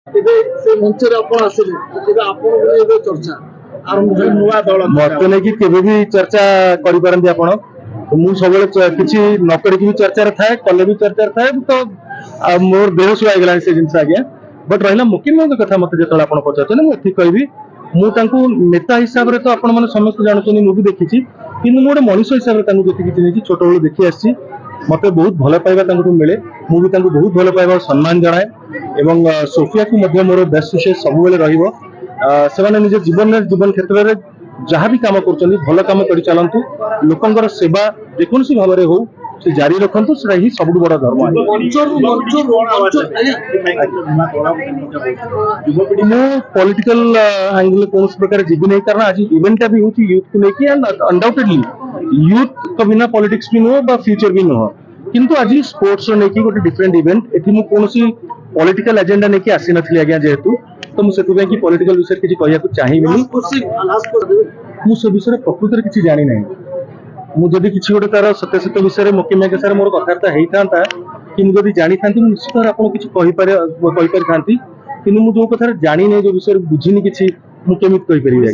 ଏବେ ସେ ମଞ୍ଚରେ ଆପଣ ଆସିଲେ ଏବେ ଆପଣଙ୍କର ଏବେ ଚର୍ଚ୍ଚା ଆରମ୍ଭ ନୂଆ ଦଳ ମତେ ନେଇକି କେବେ ବି ଚର୍ଚ୍ଚା କରିପାରନ୍ତି ଆପଣ। ମୁଁ ସବୁବେଳେ କିଛି ନ କରିକି ବି ଚର୍ଚ୍ଚାରେ ଥାଏ, କଲେ ବି ଚର୍ଚ୍ଚାରେ ଥାଏ। ତ ମୋର ବେହୋସ ହେଇଗଲାଣି ସେ ଜିନିଷ ଆଜ୍ଞା। ବଟ୍ ରହିଲା ମୁକିମଙ୍କ କଥା ମତେ ଯେତେବେଳେ ଆପଣ ପଚାରୁଛନ୍ତି ମୁଁ ଏଠି କହିବି, ମୁଁ ତାଙ୍କୁ ନେତା ହିସାବରେ ତ ଆପଣ ମାନେ ସମସ୍ତେ ଜାଣୁଛନ୍ତି, ମୁଁ ବି ଦେଖିଛି। କିନ୍ତୁ ମୁଁ ଗୋଟେ ମଣିଷ ହିସାବରେ ତାଙ୍କୁ ଯେତିକି ଚିହ୍ନିଛି, ଛୋଟବେଳୁ ଦେଖି ଆସିଛି, ମତେ ବହୁତ ଭଲ ପାଇବା ତାଙ୍କଠୁ ମିଳେ। ମୁଁ ବି ତାଙ୍କୁ ବହୁତ ଭଲ ପାଇବା ସମ୍ମାନ ଜଣାଏ ଏବଂ ସୋଫିଆକୁ ମଧ୍ୟ ମୋର ବେଷ୍ଟ ୱିଶେସ୍ ସବୁବେଳେ ରହିବ। ସେମାନେ ନିଜ ଜୀବନ କ୍ଷେତ୍ରରେ ଯାହା ବି କାମ କରୁଛନ୍ତି ଭଲ କାମ କରି ଚାଲନ୍ତୁ। ଲୋକଙ୍କର ସେବା ଯେକୌଣସି ଭାବରେ ହଉ ସେ ଜାରି ରଖନ୍ତୁ, ସେଟା ହିଁ ସବୁଠୁ ବଡ ଧର୍ମ। ମୁଁ ପଲିଟିକାଲ ଆଙ୍ଗେଲ କୌଣସି ପ୍ରକାର ଯିବି ନାହିଁ, କାରଣ ଆଜି ଇଭେଣ୍ଟଟା ବି ହଉଛି ୟୁଥକୁ ନେଇକି। ଅନଡାଉଟେଡଲି ୟୁଥ ବିନା ପଲିଟିକ୍ସ ବି ନୁହଁ ବା ଫ୍ୟୁଚର ବି ନୁହଁ, କିନ୍ତୁ ଆଜି ସ୍ପୋର୍ଟସ ନେଇକି ଗୋଟେ ଡିଫରେଣ୍ଟ ଇଭେଣ୍ଟ। ଏଠି ମୁଁ କୌଣସି ପଲିଟିକାଲ ଏଜେଣ୍ଡା ନେଇକି ଆସିନଥିଲି ଆଜ୍ଞା, ଯେହେତୁ ତ ମୁଁ ସେଥିପାଇଁ କି ପଲିଟିକାଲ ବିଷୟରେ କିଛି କହିବାକୁ ଚାହିଁବିନି। ମୁଁ ସେ ବିଷୟରେ ପ୍ରକୃତରେ କିଛି ଜାଣିନାହିଁ। ମୁଁ ଯଦି କିଛି ଗୋଟେ ତାର ସତ୍ୟାସତ୍ୟ ବିଷୟରେ ମୁକିମଙ୍କ ସାର୍ ମୋର କଥାବାର୍ତ୍ତା ହେଇଥାନ୍ତା, କି ମୁଁ ଯଦି ଜାଣିଥାନ୍ତି, ମୁଁ ନିଶ୍ଚିତ ଭାବରେ ଆପଣଙ୍କୁ କିଛି କହିପାରିଥାନ୍ତି। କିନ୍ତୁ ମୁଁ ଯୋଉ କଥାରେ ଜାଣିନି, ଯୋଉ ବିଷୟରେ ବୁଝିନି କିଛି, ମୁଁ କେମିତି କହିପାରିବି?